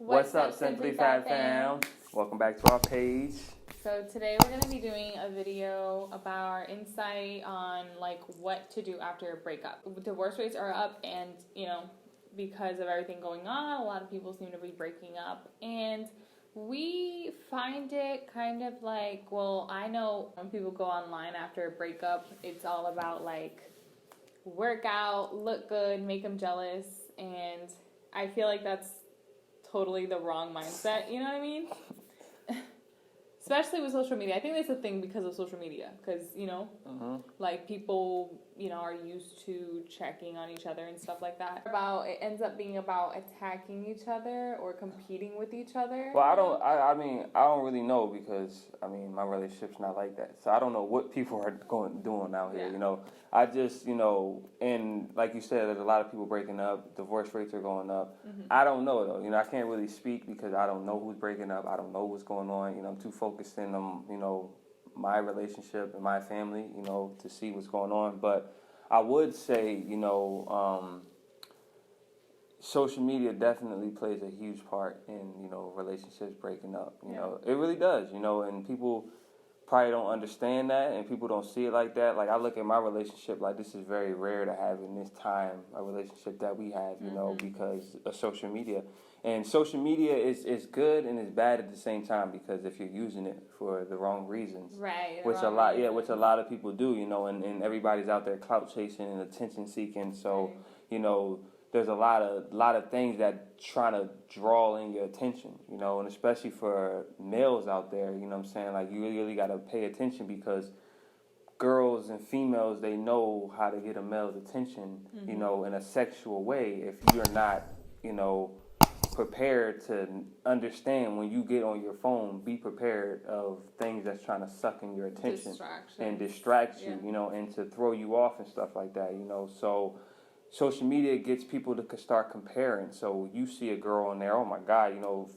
What's up, Simplyfabfam? Welcome back to our page. So today we're going to be doing a video about our insight on like what to do after a breakup. Divorce rates are up, and because of everything going on, a lot of people seem to be breaking up, and we find it kind of like, well, I know when people go online after a breakup, it's all about like work out, look good, make them jealous, and I feel like that's totally the wrong mindset, you know what I mean? Especially with social media. I think that's a thing because of social media. Because, like people, are used to checking on each other and stuff like that. It ends up being about attacking each other or competing with each other. Well, I don't really know because, my relationship's not like that. So I don't know what people are doing out here, I just, and like you said, there's a lot of people breaking up. Divorce rates are going up. Mm-hmm. I don't know, though. I can't really speak because I don't know who's breaking up. I don't know what's going on. I'm too focused in on, my relationship and my family, to see what's going on. But I would say, social media definitely plays a huge part in, relationships breaking up. It really does, and people probably don't understand that, and people don't see it like that. Like, I look at my relationship like this is very rare to have in this time, a relationship that we have, because of social media. And social media is good and it's bad at the same time, because if you're using it for the wrong reasons, right? Which a lot of people do, and everybody's out there clout chasing and attention seeking. So, right. There's a lot of things that trying to draw in your attention, and especially for males out there, you know what I'm saying? Like, you really got to pay attention, because girls and females, they know how to get a male's attention, mm-hmm. In a sexual way. If you're not, prepared to understand when you get on your phone, be prepared of things that's trying to suck in your attention and distract you, and to throw you off and stuff like that, So social media gets people to start comparing. So you see a girl on there, oh my God,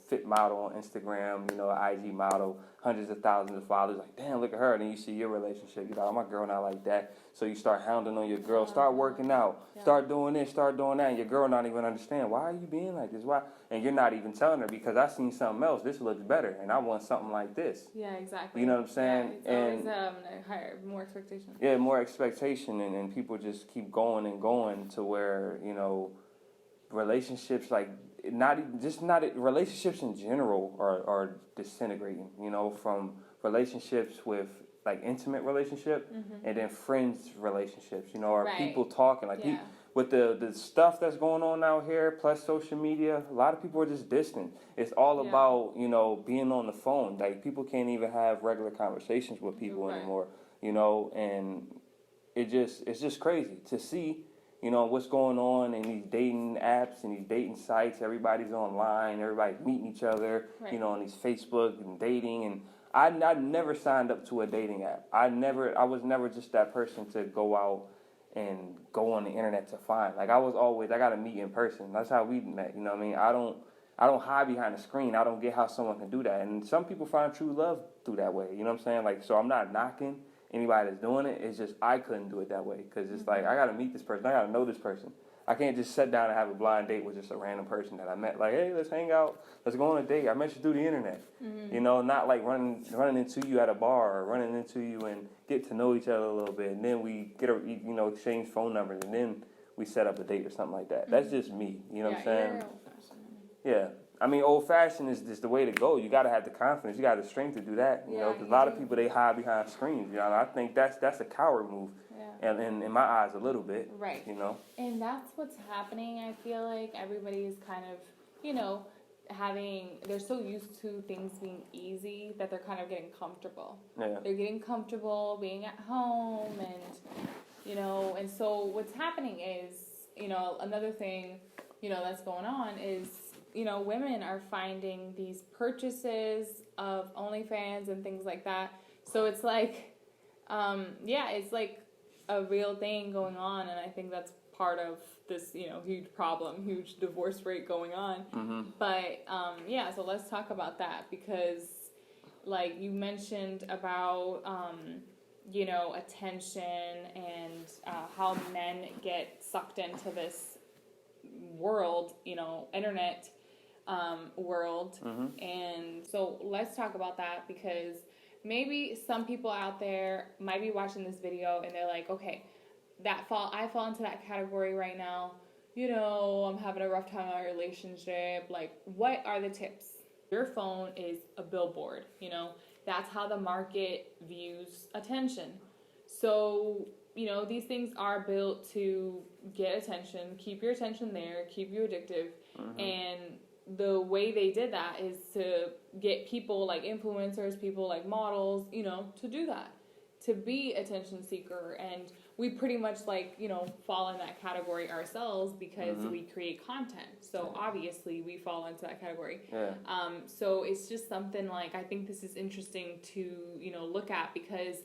fit model on Instagram, IG model, hundreds of thousands of followers. Like, damn, look at her. And then you see your relationship. You're like, oh, my girl not like that. So you start hounding on your girl. Start working out. Yeah. Start doing this. Start doing that. And your girl not even understand. Why are you being like this? Why? And you're not even telling her, because I seen something else. This looks better, and I want something like this. Yeah, exactly. You know what I'm saying? Yeah, it's always higher, more expectation. Yeah, more expectation, and people just keep going and going to where, relationships, like, relationships in general are disintegrating, from relationships with, like, intimate relationship, mm-hmm. and then friends relationships, or right. People talking, like, yeah. With the stuff that's going on out here, plus social media, a lot of people are just distant. It's all about, being on the phone. Like, people can't even have regular conversations with people right. anymore, and it's just crazy to see, what's going on in these dating apps and these dating sites. Everybody's online, everybody's meeting each other, right. On these Facebook and dating. And I never signed up to a dating app. I was never just that person to go out and go on the internet to find. Like, I got to meet in person. That's how we met, you know what I mean? I don't hide behind a screen. I don't get how someone can do that. And some people find true love through that way, you know what I'm saying? Like, so I'm not knocking anybody that's doing it. It's just I couldn't do it that way, because it's like, I got to meet this person. I got to know this person. I can't just sit down and have a blind date with just a random person that I met. Like, hey, let's hang out. Let's go on a date. I met you through the internet. Mm-hmm. Not like running into you at a bar, or running into you and get to know each other a little bit. And then we exchange phone numbers, and then we set up a date or something like that. Mm-hmm. That's just me. You know what I'm saying? You're old-fashioned. Yeah. Old-fashioned is just the way to go. You got to have the confidence. You got the strength to do that, because a lot of people, they hide behind screens. I think that's a coward move. Yeah. And in my eyes, a little bit. Right. And that's what's happening. I feel like everybody is kind of, they're so used to things being easy that they're kind of getting comfortable. Yeah. They're getting comfortable being at home, and, and so what's happening is, another thing, that's going on is, women are finding these purchases of OnlyFans and things like that. So it's like, it's like a real thing going on, and I think that's part of this, huge problem, huge divorce rate going on. Mm-hmm. But, so let's talk about that, because, like, you mentioned about, attention and how men get sucked into this world, internet, world. And so let's talk about that, because maybe some people out there might be watching this video and they're like, okay, I fall into that category right now. You know, I'm having a rough time in my relationship. Like, what are the tips? Your phone is a billboard, you know. That's how the market views attention. So, you know, these things are built to get attention, keep your attention there, keep you addictive. And the way they did that is to get people like influencers, people like models, you know, to do that, to be attention seeker. And we pretty much like, you know, fall in that category ourselves because we create content. So obviously we fall into that category. So it's just something like, I think this is interesting to, you know, look at, because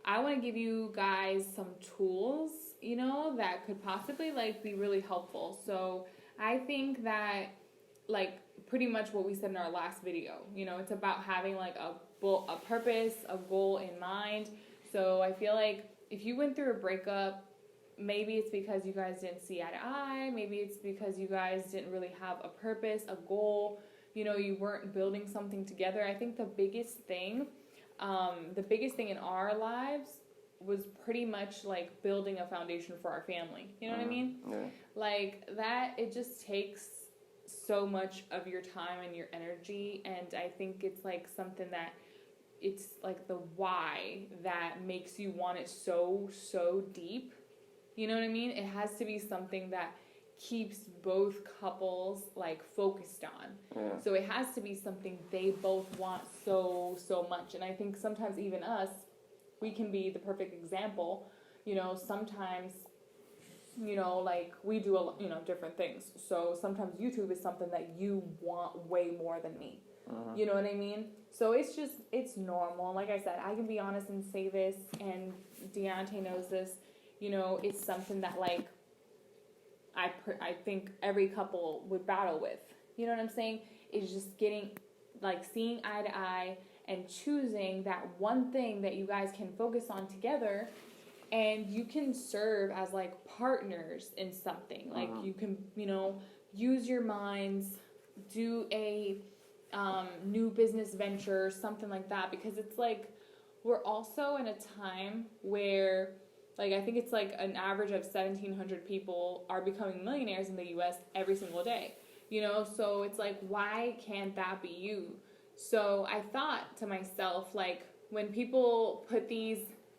I want to give you guys some tools, you know, that could possibly like be really helpful. So I think that like pretty much what we said in our last video, you know, it's about having like a purpose, a goal in mind. So I feel like if you went through a breakup, maybe it's because you guys didn't see eye to eye. Maybe it's because you guys didn't really have a purpose, a goal. You know, you weren't building something together. I think the biggest thing in our lives was pretty much like building a foundation for our family. You know what I mean? Like that, it just takes so much of your time and your energy. And I think it's like something that it's like the why that makes you want it so deep. You know what I mean? It has to be something that keeps both couples like focused on. So it has to be something they both want so much. And I think sometimes even us, we can be the perfect example. You know, sometimes, you know, like we do you know, different things. So sometimes YouTube is something that you want way more than me. You know what I mean? So it's normal. Like I said, I can be honest and say this, and Deontay knows this. You know, it's something that like I think every couple would battle with. You know what I'm saying? It's just getting like seeing eye to eye and choosing that one thing that you guys can focus on together, and you can serve as like partners in something. Like you can, you know, use your minds, do a new business venture, something like that, because it's like we're also in a time where like I think it's like an average of 1,700 people are becoming millionaires in the U.S. every single day, you know. So it's like, why can't that be you? So I thought to myself, like when people put these,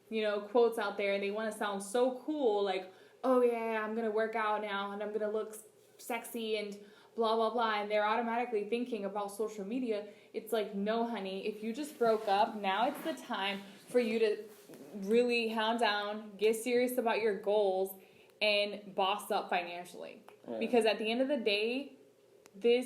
you know, quotes out there and they want to sound so cool, like, oh yeah, I'm gonna work out now and I'm gonna look sexy and blah, blah, blah, and they're automatically thinking about social media. It's like, no, honey, if you just broke up, now it's the time for you to really hound down, get serious about your goals, and boss up financially. Because at the end of the day, this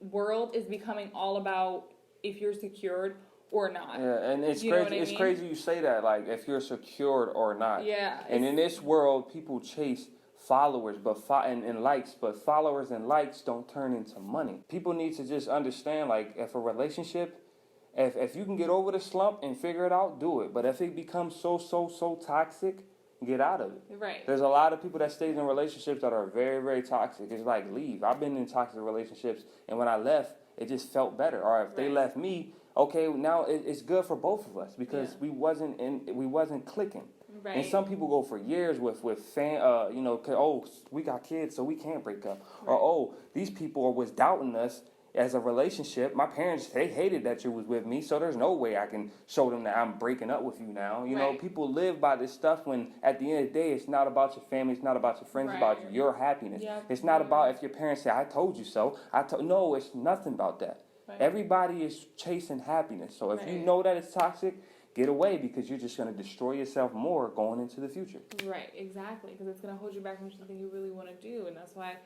world is becoming all about if you're secured or not. And it's crazy. It's crazy you say that, like if you're secured or not. And in this world, people chase followers and likes, but followers and likes don't turn into money. People need to just understand, like, if a relationship, if you can get over the slump and figure it out, do it. But if it becomes so toxic, get out of it. There's a lot of people that stays in relationships that are very, very toxic. It's like, leave. I've been in toxic relationships, and when I left, it just felt better. Or if they left me, okay, now it's good for both of us because we wasn't clicking. And some people go for years with you know, oh, we got kids, so we can't break up. Or, oh, these people was doubting us as a relationship. My parents, they hated that you was with me, so there's no way I can show them that I'm breaking up with you now. You know, people live by this stuff when at the end of the day, it's not about your family, it's not about your friends, it's about your happiness. It's not about if your parents say, I told you so. No, it's nothing about that. Everybody is chasing happiness. So if you know that it's toxic, get away, because you're just going to destroy yourself more going into the future. Right, exactly, because it's going to hold you back from something you really want to do, and that's why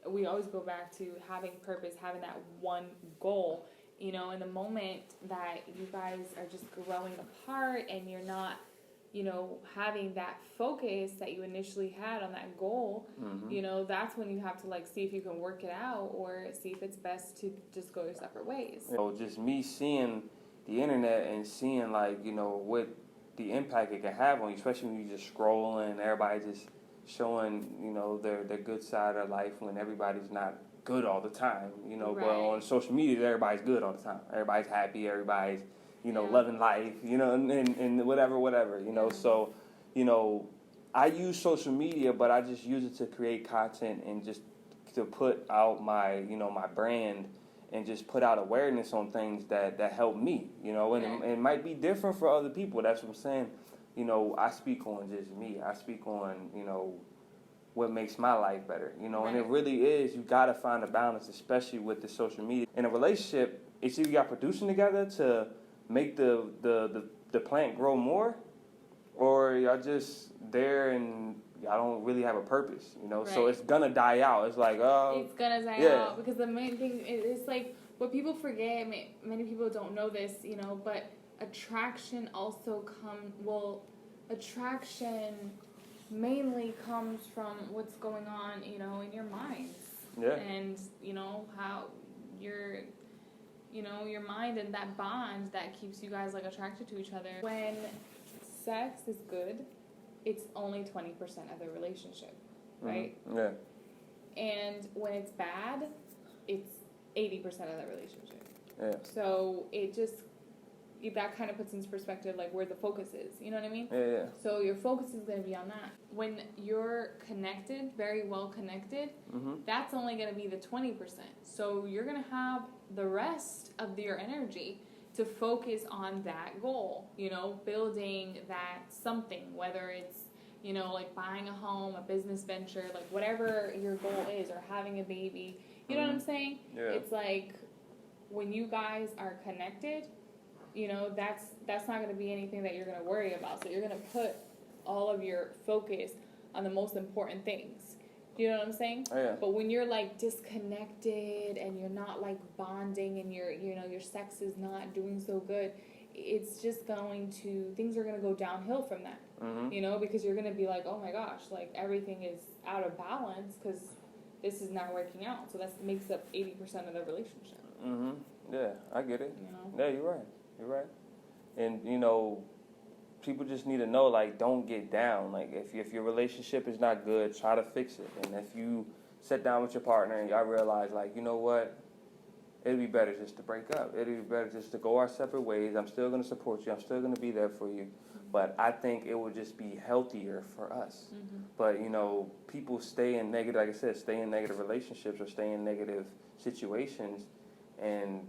we always go back to having purpose, having that one goal. You know, in the moment that you guys are just growing apart and you're not, you know, having that focus that you initially had on that goal, you know, that's when you have to, like, see if you can work it out or see if it's best to just go your separate ways. So just me seeing the internet and seeing, like, you know, what the impact it can have on you, especially when you're just scrolling and everybody just showing, you know, their good side of life when everybody's not good all the time, you know, Right. but on social media, everybody's good all the time. Everybody's happy, everybody's, you know, loving life, you know, and whatever, you know. So, you know, I use social media, but I just use it to create content and just to put out my, you know, my brand and just put out awareness on things that help me, you know, and it might be different for other people. That's what I'm saying. You know, I speak on just me. I speak on, you know, what makes my life better, you know, and it really is, you got to find a balance, especially with the social media. In a relationship, it's either y'all producing together to make the plant grow more, or y'all just there and y'all don't really have a purpose, you know, so it's gonna die out. It's like, it's gonna die out, because the main thing is, like, what people forget, many people don't know this, you know, but attraction also attraction mainly comes from what's going on, you know, in your minds. Yeah. And, you know, how your mind and that bond that keeps you guys, like, attracted to each other. When sex is good, it's only 20% of the relationship, right? Mm-hmm. Yeah. And when it's bad, it's 80% of the relationship. Yeah. So that kind of puts into perspective, like, where the focus is. You know what I mean? Yeah. So your focus is going to be on that. When you're connected, very well connected, that's only going to be the 20%. So you're going to have the rest of your energy to focus on that goal, you know, building that something, whether it's, you know, like buying a home, a business venture, like whatever your goal is, or having a baby. You know what I'm saying? Yeah. It's like, when you guys are connected, you know, that's not going to be anything that you're going to worry about. So you're going to put all of your focus on the most important things. Do you know what I'm saying? Oh, yeah. But when you're, like, disconnected and you're not, like, bonding, and your sex is not doing so good, it's just things are going to go downhill from that. You know, because you're going to be like, oh my gosh, like, everything is out of balance because this is not working out. So that makes up 80% of the relationship. Yeah, I get it. You know? Yeah, you're right. And, you know, people just need to know, like, don't get down. Like, if your relationship is not good, try to fix it. And if you sit down with your partner and y'all realize, like, you know what, it'd be better just to break up. It'd be better just to go our separate ways. I'm still going to support you. I'm still going to be there for you. But I think it would just be healthier for us. But, you know, people stay in negative, like I said, stay in negative relationships or stay in negative situations, and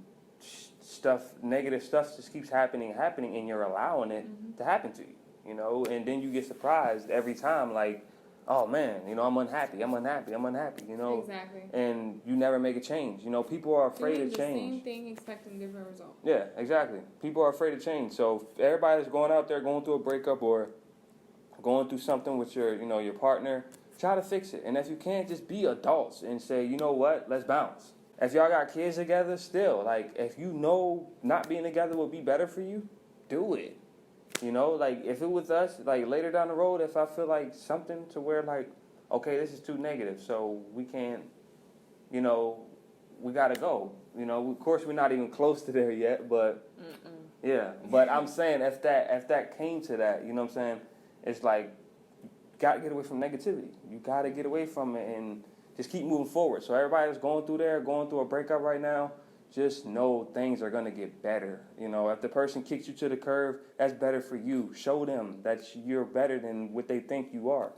negative stuff just keeps happening, and you're allowing it to happen to you, you know, and then you get surprised every time, like, oh man, you know, I'm unhappy, you know. Exactly. And you never make a change. You know, people are afraid of change. Doing the same thing, expecting different results. Yeah, exactly. People are afraid of change. So if everybody's going out there going through a breakup or going through something with your partner, try to fix it. And if you can't, just be adults and say, you know what, let's bounce. If y'all got kids together, still, like, if you know not being together will be better for you, do it. You know, like, if it was us, like, later down the road, if I feel like something to where, like, okay, this is too negative, so we can't, you know, we got to go. You know, of course, we're not even close to there yet, but, yeah. But I'm saying, if that came to that, you know what I'm saying, it's like, you got to get away from negativity. You got to get away from it and just keep moving forward. So everybody that's going through a breakup right now, just know things are going to get better. You know, if the person kicks you to the curb, that's better for you. Show them that you're better than what they think you are.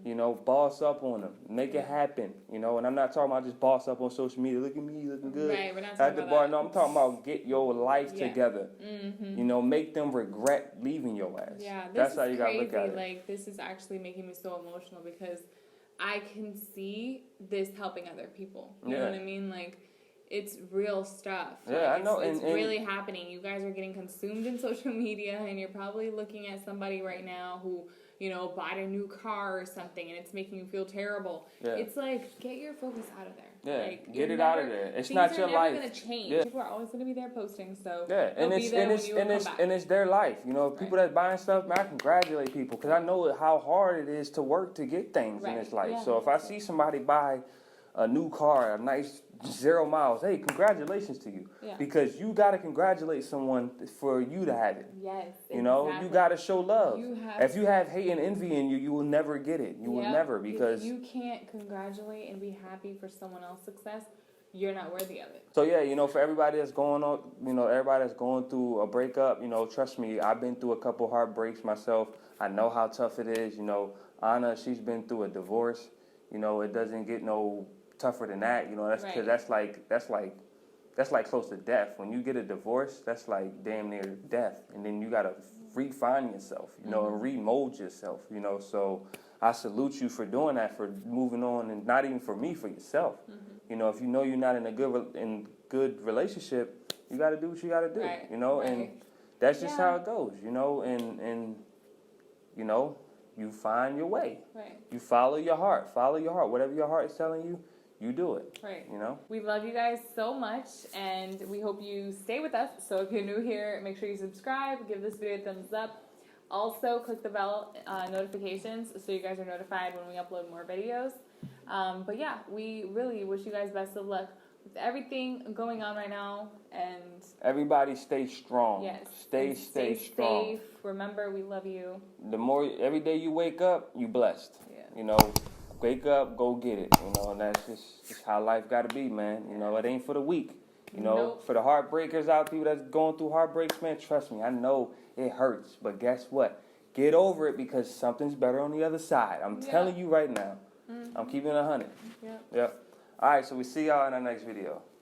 You know, boss up on them. Make it happen. You know, and I'm not talking about just boss up on social media. Look at me, looking good. Right, we're not talking about that. No, I'm talking about get your life together. You know, make them regret leaving your ass. Yeah, that's how you got to look at it. Like, this is actually making me so emotional because I can see this helping other people. You know what I mean? Like, it's real stuff. Yeah, like, I know. It's really happening. You guys are getting consumed in social media, and you're probably looking at somebody right now who, you know, bought a new car or something, and it's making you feel terrible. Yeah. It's like, get your focus out of there. Yeah, like, get it out of there. It's not your life. Things are never going to change. Yeah. People are always going to be there posting, so and it's their life. You know, people that buying stuff, man, I congratulate people because I know how hard it is to work to get things in this life. So if I see somebody buy a new car, a nice 0 miles. Hey, congratulations to you. Yeah. Because you got to congratulate someone for you to have it. Yes, you know, you got to show love. If you have hate and envy in you, you will never get it. You will never, because if you can't congratulate and be happy for someone else's success, you're not worthy of it. So yeah, you know, for everybody that's going on, you know, everybody that's going through a breakup, you know, trust me, I've been through a couple heartbreaks myself. I know how tough it is. You know, Anna, she's been through a divorce. You know, it doesn't get no tougher than that. You know, that's because that's like close to death. When you get a divorce, that's like damn near death, and then you gotta refine yourself, you know, and remold yourself, you know. So I salute you for doing that, for moving on, and not even for me, for yourself. You know, if you know you're not in a good relationship, you got to do what you got to do, you know, and that's just how it goes, you know, and you know, you find your way. You follow your heart, whatever your heart is telling you, you do it. You know? We love you guys so much, and we hope you stay with us. So if you're new here, make sure you subscribe, give this video a thumbs up. Also, click the bell notifications so you guys are notified when we upload more videos. But yeah, we really wish you guys best of luck with everything going on right now, and everybody stay strong. Yes. Stay strong. Safe. Remember, we love you. The more every day you wake up, you blessed. You know, wake up, go get it. You know, and that's just how life got to be, man. You know, it ain't for the weak. You know, for the heartbreakers out there that's going through heartbreaks, man, trust me, I know it hurts, but guess what? Get over it, because something's better on the other side. I'm telling you right now. I'm keeping it 100. Yep. All right, so we see y'all in our next video.